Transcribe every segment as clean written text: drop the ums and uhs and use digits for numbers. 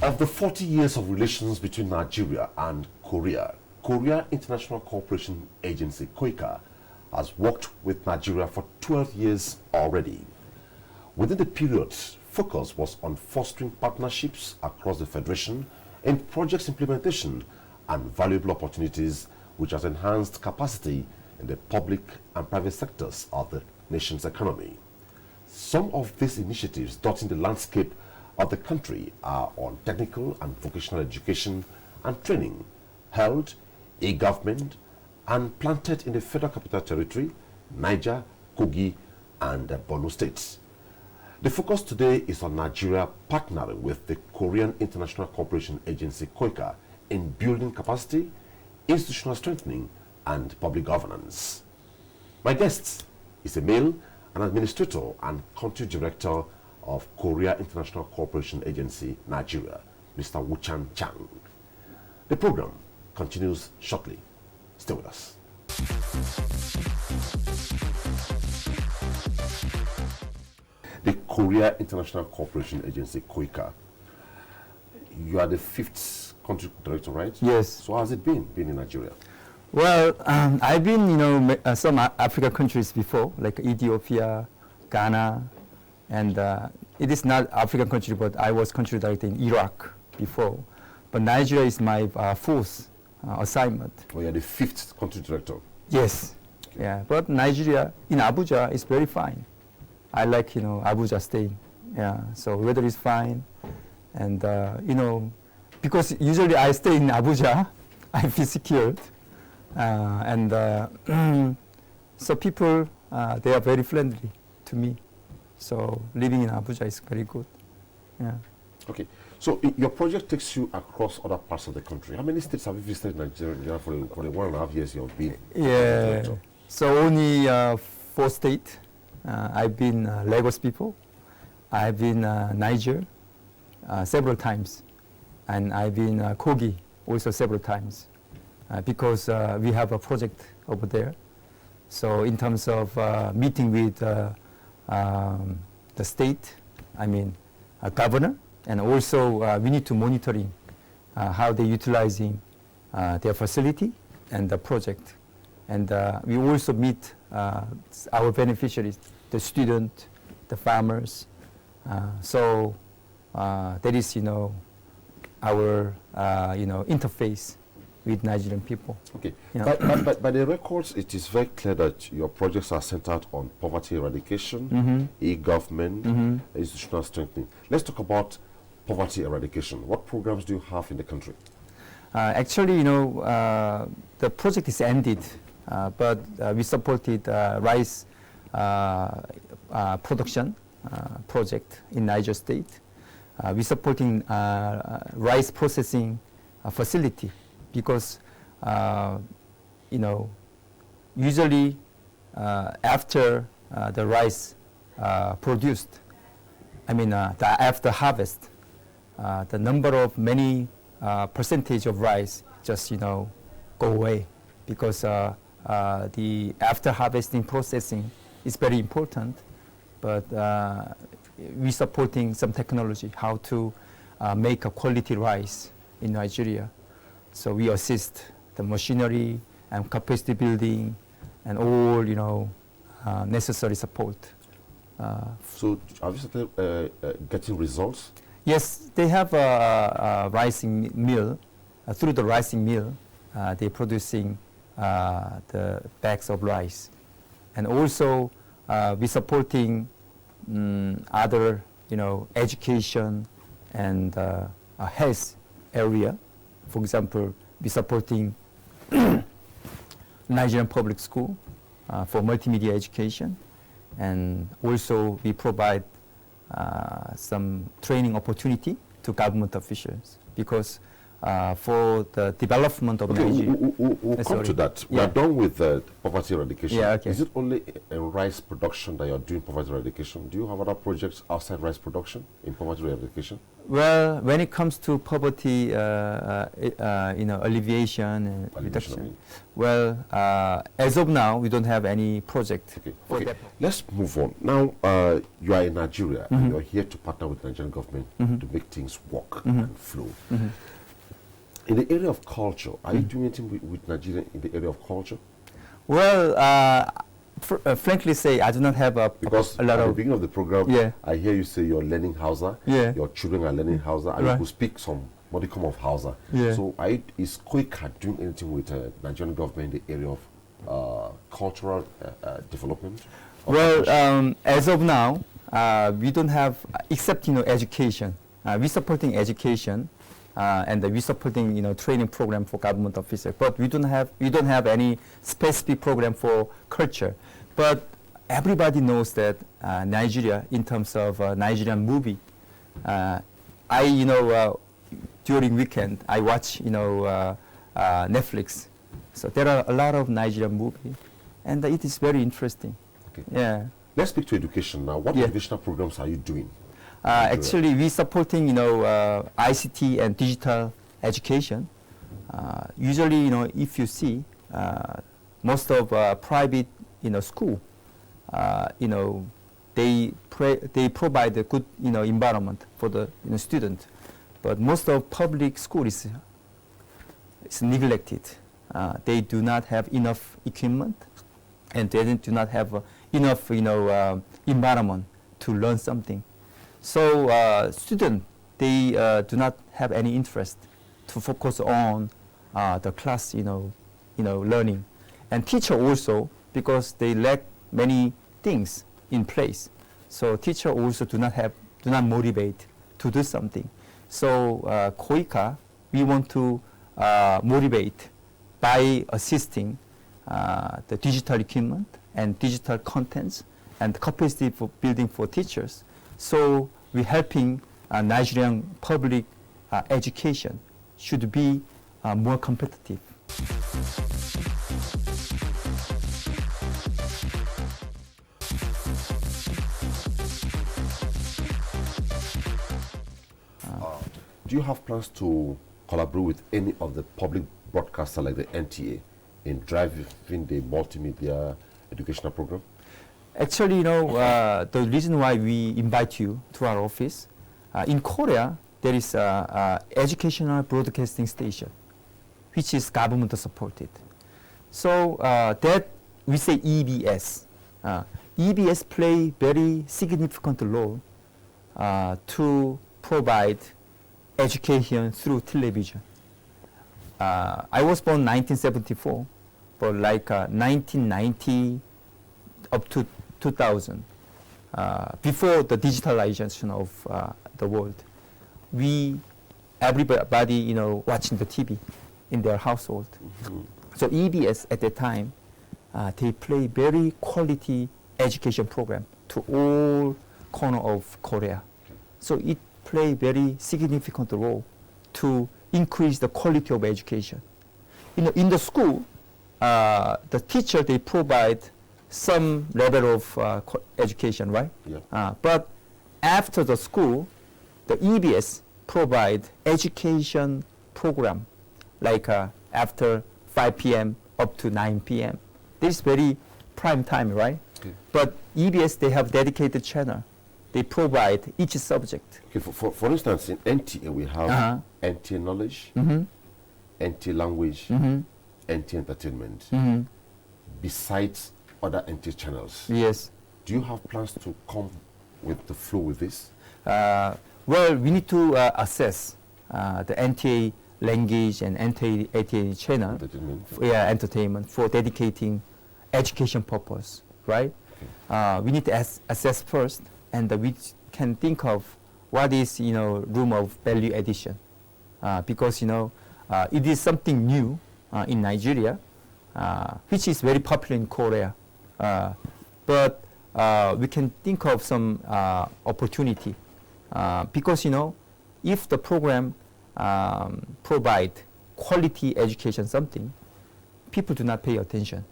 Of the 40 years of relations between Nigeria and Korea, Korea International Cooperation Agency, KOICA, has worked with Nigeria for 12 years already. Within the period, focus was on fostering partnerships across the Federation in projects implementation and valuable opportunities which has enhanced capacity in the public and private sectors of the nation's economy. Some of these initiatives dotting the landscape of the country are on technical and vocational education and training, held, e-government, and planted in the Federal Capital Territory, Niger, Kogi, and Borno states. The focus today is on Nigeria partnering with the Korean International Cooperation Agency, KOICA, in building capacity, institutional strengthening, and public governance. My guest is a male, an administrator and country director of Korea International Cooperation Agency, Nigeria, Mr. Woocha Chang. The program continues shortly. Stay with us. The Korea International Cooperation Agency, KOICA. You are the 5th country director, right? Yes. So how has it been in Nigeria? Well, I've been, some African countries before, like Ethiopia, Ghana, and it is not African country, but I was country director in Iraq before. But Nigeria is my 4th assignment. Oh, you're the 5th country director? Yes. Okay. Yeah, but Nigeria, in Abuja, is very fine. I like, Abuja staying. Yeah, so weather is fine. And, because usually I stay in Abuja, I feel secured. So people, they are very friendly to me. So living in Abuja is very good. Yeah. Okay. So your project takes you across other parts of the country. How many states have you visited Nigeria for the 1.5 years you've been? Yeah. So only 4 states. I've been Lagos people. I've been Niger several times. And I've been Kogi also several times. Because we have a project over there. So in terms of meeting with the state, a governor, and also we need to monitoring how they're utilizing their facility and the project. And we also meet our beneficiaries, the student, the farmers. So that is, our, interface with Nigerian people. Okay. Yeah. By the records, it is very clear that your projects are centered on poverty eradication, e-government, institutional strengthening. Let's talk about poverty eradication. What programs do you have in the country? Actually, the project is ended, but we supported rice production project in Niger State. We're supporting rice processing facility. Because, usually after the rice produced, after harvest, the number of many percentage of rice just, go away. Because the after harvesting processing is very important, but we're supporting some technology, how to make a quality rice in Nigeria. So we assist the machinery and capacity building and all, necessary support. So have you started getting results? Yes, they have a rising mill. Through the rising mill, they're producing the bags of rice. And also, we're supporting other, education and health area. For example, we're supporting Nigerian public school for multimedia education, and also we provide some training opportunity to government officials, because for the development of Okay, Nigeria. we'll come Sorry. to that. We Yeah. are done with poverty eradication. Yeah, okay. Is it only in rice production that you're doing poverty eradication? Do you have other projects outside rice production in poverty eradication? Well, when it comes to poverty, alleviation and Alleviation, reduction, I mean. well, as of now, we don't have any project Okay, for okay. that. Let's move on. Now, you are in Nigeria and you're here to partner with the Nigerian government to make things work and flow. In the area of culture, are you doing anything with Nigeria in the area of culture? Well, frankly say, I do not have Because a lot at the of. beginning of the program, Yeah. I hear you say you're learning Hausa, Yeah. your children are learning Hausa, and you Right. could speak some modicum of Hausa. Yeah. So is KOICA doing anything with the Nigerian government in the area of cultural development? or Well, partnership? as of now, we don't have, except education. We supporting education, and we supporting training program for government officers. But we don't have any specific program for culture. But everybody knows that Nigeria, in terms of Nigerian movie, during weekend I watch Netflix. So there are a lot of Nigerian movie, and it is very interesting. Okay. Yeah. Let's speak to education now. What Yeah. educational programs are you doing? Actually, we supporting ICT and digital education. Usually, if you see most of private school, they provide a good environment for the student, but most of public school is neglected. They do not have enough equipment, and they do not have enough environment to learn something. So students, they do not have any interest to focus on the class learning, and teacher also, because they lack many things in place. So teacher also do not motivate to do something. So KOICA, we want to motivate by assisting the digital equipment and digital contents and capacity for building for teachers. So we're helping Nigerian public education should be more competitive. Do you have plans to collaborate with any of the public broadcasters like the NTA in driving the multimedia educational program? Actually, the reason why we invite you to our office, in Korea, there is a educational broadcasting station, which is government supported. So that we say EBS. EBS play very significant role to provide education through television. I was born 1974, but like 1990 up to 2000, before the digitalization of the world, everybody watching the TV in their household. So EBS at that time, they play very quality education program to all corner of Korea. So it play very significant role to increase the quality of education. In the school, the teacher, they provide some level of education, right? Yeah. But after the school, the EBS provide education program, like after 5 p.m. up to 9 p.m. This is very prime time, right? Okay. But EBS, they have dedicated channel. They provide each subject. Okay, for instance, in NTA we have NTA Knowledge, NTA Language, NTA Entertainment, besides other NTA channels. Yes. Do you have plans to come with the flow with this? Well, we need to assess the NTA language and NTA channel, Entertainment. entertainment, for dedicating education purpose, right? Okay. We need to assess first, and we can think of what is room of value addition, because it is something new in Nigeria, which is very popular in Korea, but we can think of some opportunity, because if the program provide quality education something, people do not pay attention.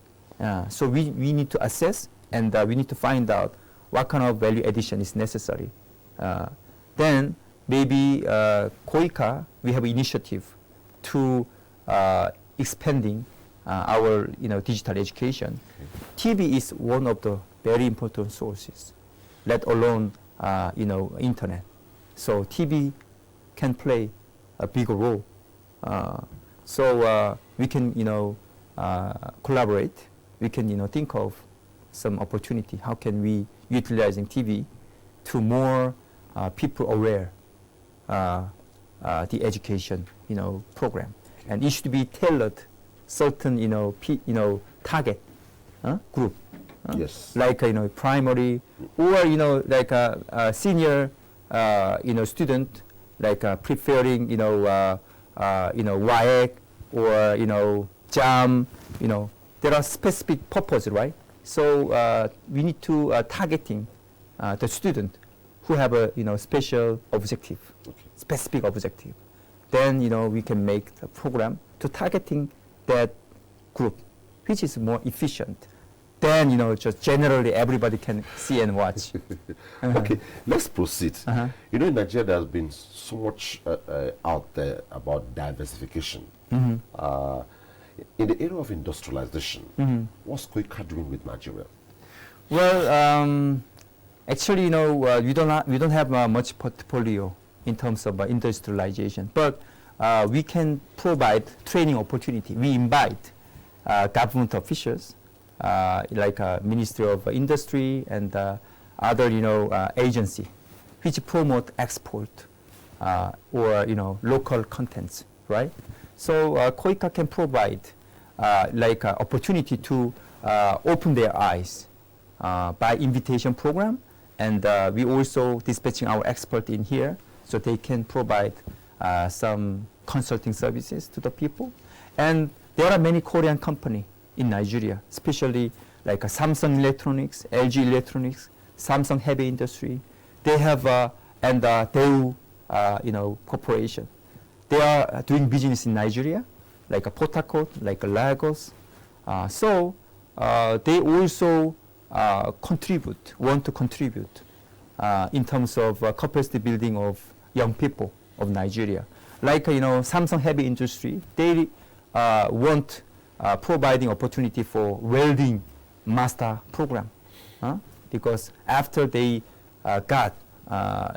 So we need to assess, and we need to find out what kind of value addition is necessary. Then maybe KOICA, we have initiative to expanding our digital education. Okay. TV is one of the very important sources, let alone internet. So TV can play a bigger role. So we can collaborate. We can think of some opportunity. How can we utilizing TV to more people aware the education program, okay. And it should be tailored certain target group. Yes. Like primary or like a senior student, like preferring WAEC or JAM. There are specific purpose, right? So we need to targeting the student who have a special objective, okay. Specific objective. Then we can make the program to targeting that group, which is more efficient. Then just generally everybody can see and watch. Okay, let's proceed. In Nigeria there has been so much out there about diversification. Mm-hmm. In the area of industrialization, mm-hmm. What's KOICA doing with Nigeria? Well, actually, we don't have much portfolio in terms of industrialization, but we can provide training opportunity. We invite government officials, like Ministry of Industry and other agency, which promote export or local contents, right? So KOICA can provide like opportunity to open their eyes by invitation program, and we also dispatching our expert in here so they can provide some consulting services to the people. And there are many Korean companies in Nigeria, especially like Samsung Electronics, LG Electronics, Samsung Heavy Industry. They have and Daewoo Corporation. They are doing business in Nigeria, like Port Harcourt, like Lagos. So they also want to contribute in terms of capacity building of young people of Nigeria. Like Samsung Heavy Industry, they want providing opportunity for welding master program, because after they got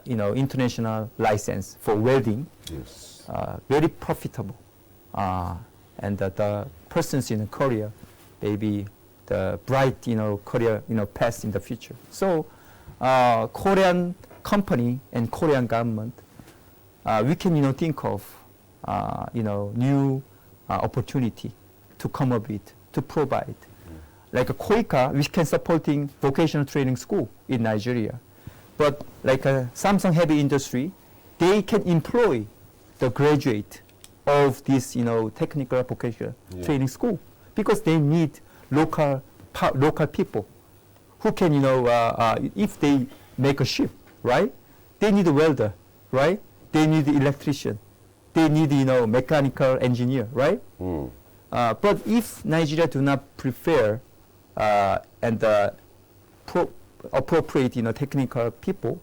international license for welding, yes. Very profitable, and the persons in Korea, maybe the bright career path in the future. So Korean company and Korean government, we can think of new opportunity to come up with, to provide. Like a KOICA, we can supporting vocational training school in Nigeria. But like a Samsung Heavy Industry, they can employ the graduate of this technical vocational training school, because they need local people who can if they make a ship, right? They need a welder, right? They need the electrician. They need mechanical engineer, right? Mm. But if Nigeria do not prepare and appropriate technical people,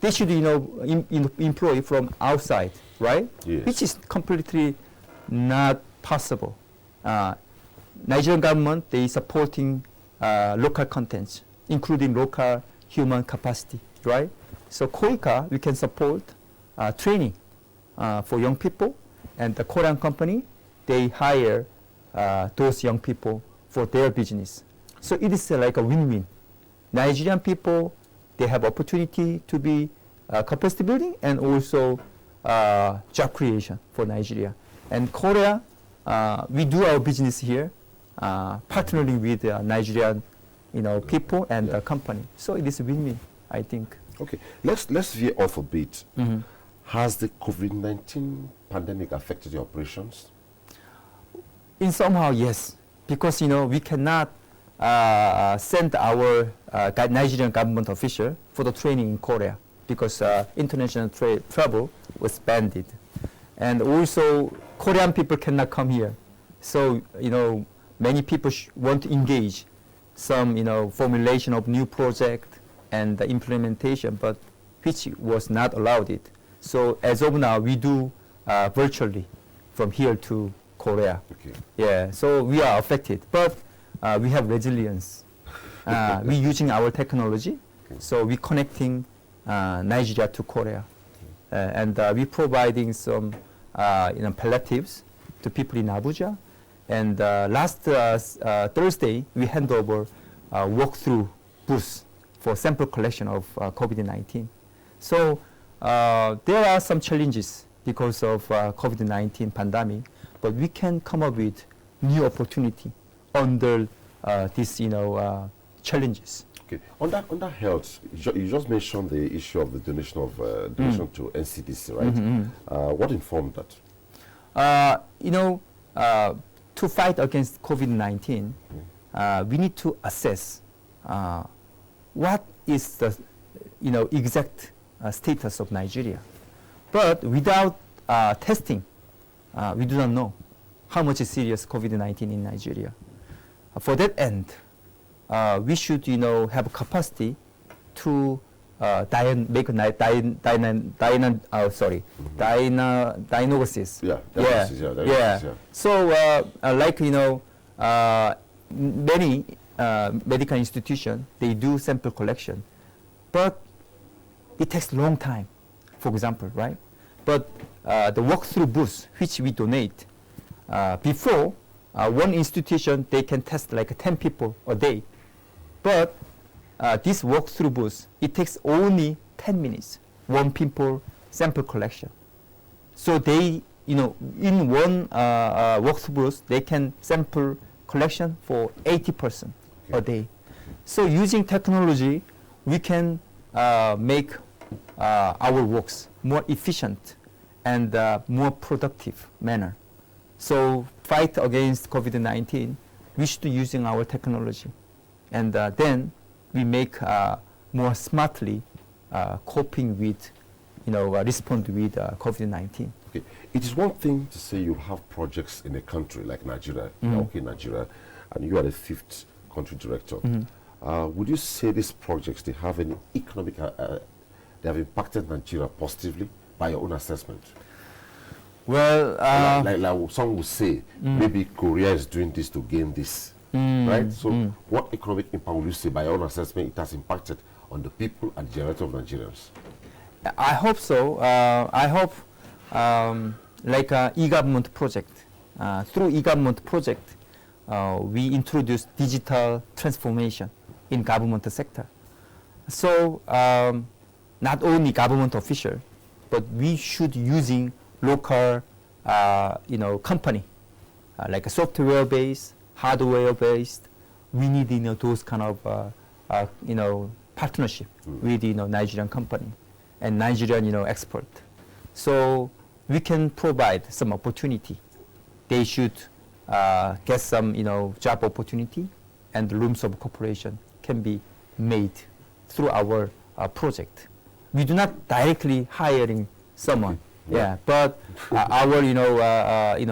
they should employ from outside, right? Yes. Which is completely not possible. Nigerian government, they supporting local contents, including local human capacity, right? So KOICA, we can support training for young people, and the Korean company, they hire those young people for their business. So it is like a win-win. Nigerian people, they have opportunity to be capacity building and also job creation for Nigeria. And Korea, we do our business here, partnering with Nigerian people and the company. So it is a win-win, I think. Okay, let's veer off a bit. Mm-hmm. Has the COVID-19 pandemic affected your operations? In somehow, yes, because we cannot send our Nigerian government official for the training in Korea, because international travel was banned. And also, Korean people cannot come here. So, many people want to engage some, formulation of new project and the implementation, but which was not allowed it. So as of now, we do virtually from here to Korea. Okay. Yeah, so we are affected, but we have resilience. We using our technology, so we connecting Nigeria to Korea, and we providing some palliatives to people in Abuja. And last Thursday, we hand over walkthrough booth for sample collection of COVID-19. So there are some challenges because of COVID-19 pandemic, but we can come up with new opportunity under these, challenges. Okay. On that health, you just mentioned the issue of the donation of donation to NCDC, right? Mm-hmm. What informed that? To fight against COVID-19, we need to assess what is the, exact status of Nigeria. But without testing, we do not know how much is serious COVID-19 in Nigeria. For that end, we should, have capacity to diagnosis. Yeah. So, many medical institutions, they do sample collection, but it takes a long time, for example, right? But the walkthrough booths, which we donate, before, one institution, they can test like 10 people a day. But this walkthrough booth, it takes only 10 minutes, one people sample collection. So they, in one walkthrough booth, they can sample collection for 80% a day. So using technology, we can make our works more efficient and more productive manner. So fight against COVID-19, we should be using our technology. And then we make more smartly coping with, respond with COVID-19. Okay. It is one thing to say you have projects in a country like Nigeria, Nigeria, and you are the 5th country director. Would you say these projects, they have any economic, they have impacted Nigeria positively by your own assessment? Well, like some would say, maybe Korea is doing this to gain this, right? So what economic impact would you say by your own assessment it has impacted on the people and the generality of Nigerians? I hope so. I hope like e-government project. Through e-government project, we introduce digital transformation in government sector. So not only government official, but we should using local, company, like a software-based, hardware-based. We need, those kind of, partnership with, Nigerian company and Nigerian, expert. So we can provide some opportunity. They should get some, job opportunity, and rooms of cooperation can be made through our project. We do not directly hiring someone. Yeah, but our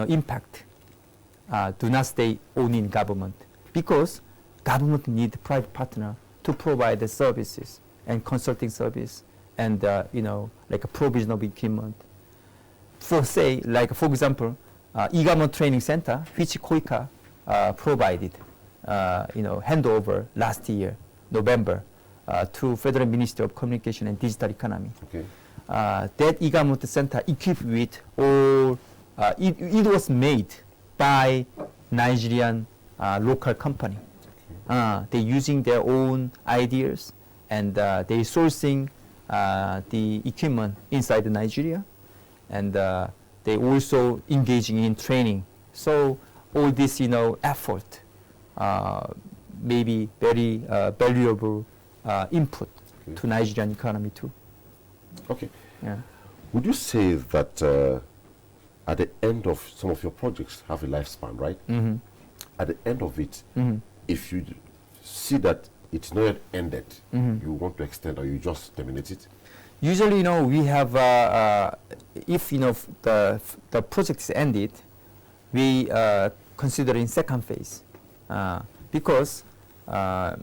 impact do not stay only in government, because government need private partner to provide the services and consulting service and like a provision of equipment. For example, e-government training center, which KOICA provided, handover last year, November, to Federal Ministry of Communication and Digital Economy. Okay. That e-government center equipped with all, it was made by Nigerian local company. They're using their own ideas, and they're sourcing the equipment inside Nigeria, and they also engaging in training. So all this, effort may be very valuable input to Nigerian economy too. Okay. Yeah. Would you say that at the end of some of your projects have a lifespan, right? At the end of it, if you see that it's not yet ended, you want to extend or you just terminate it? Usually, we have, if, the project is ended, we consider in second phase. Because, for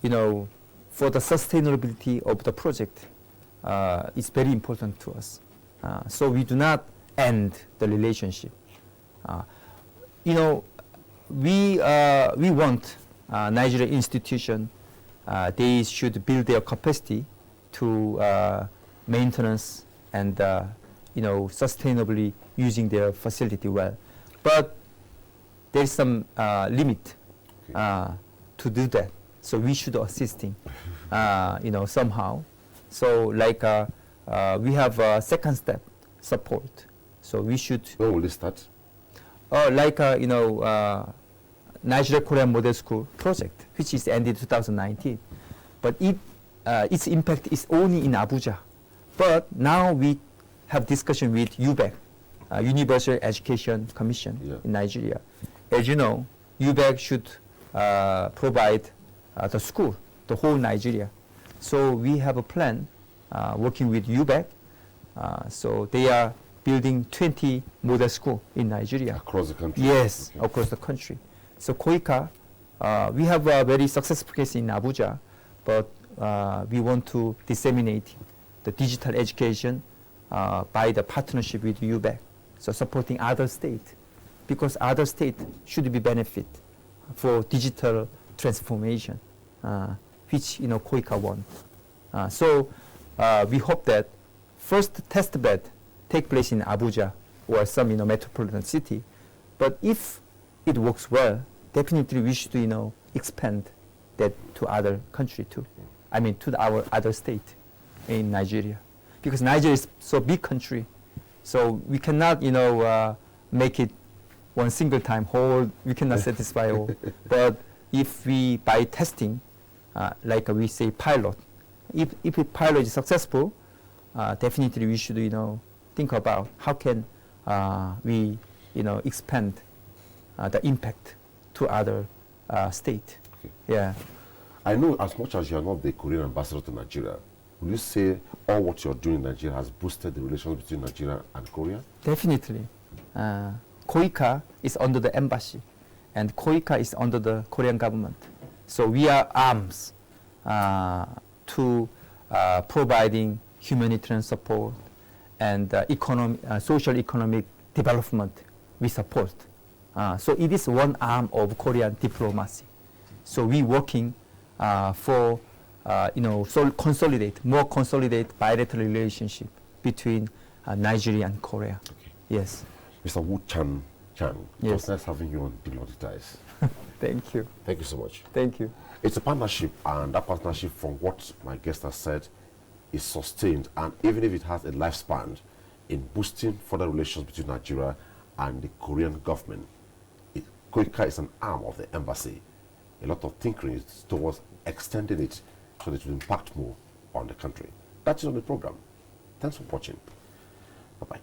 the sustainability of the project, it's very important to us. So we do not end the relationship. We want Nigerian institution, they should build their capacity to maintenance and sustainably using their facility well. But there is some limit to do that. So we should assisting, somehow. So like we have a second step support. So we should. When will this start? Like Nigeria Korean Model School project, which is ended 2019. But its impact is only in Abuja. But now we have discussion with UBEC, Universal Education Commission in Nigeria. As you know, UBEC should provide the school, the whole Nigeria. So we have a plan working with UBEC. So they are building 20 model school in Nigeria. Across the country? Yes, okay. Across the country. So KOICA, we have a very successful case in Abuja, but we want to disseminate the digital education by the partnership with UBEC. So supporting other states, because other states should be benefit for digital transformation, which KOICA wants. So we hope that first test bed take place in Abuja or some metropolitan city, but if it works well, definitely we should expand that to other country too. I mean to our other state in Nigeria, because Nigeria is so big country, so we cannot make it one single time whole. We cannot satisfy all. But if we by testing, like we say pilot, if a pilot is successful, definitely we should think about how can we expand the impact to other state. Okay. Yeah. I know as much as you are not the Korean ambassador to Nigeria, will you say all what you're doing in Nigeria has boosted the relations between Nigeria and Korea? Definitely. KOICA is under the embassy, and KOICA is under the Korean government. So we are arms to providing humanitarian support and social economic development we support. So it is one arm of Korean diplomacy. So we working for more consolidate bilateral relationship between Nigeria and Korea. Okay. Yes. Mr. Woocha Chang, it Yes. was nice having you on Big Nordic Ties. Thank you. Thank you so much. Thank you. It's a partnership, and that partnership, from what my guest has said, is sustained, and even if it has a lifespan in boosting further relations between Nigeria and the Korean government, KOICA is an arm of the embassy. A lot of thinking is towards extending it so that it will impact more on the country. That's it on the program. Thanks for watching. Bye-bye.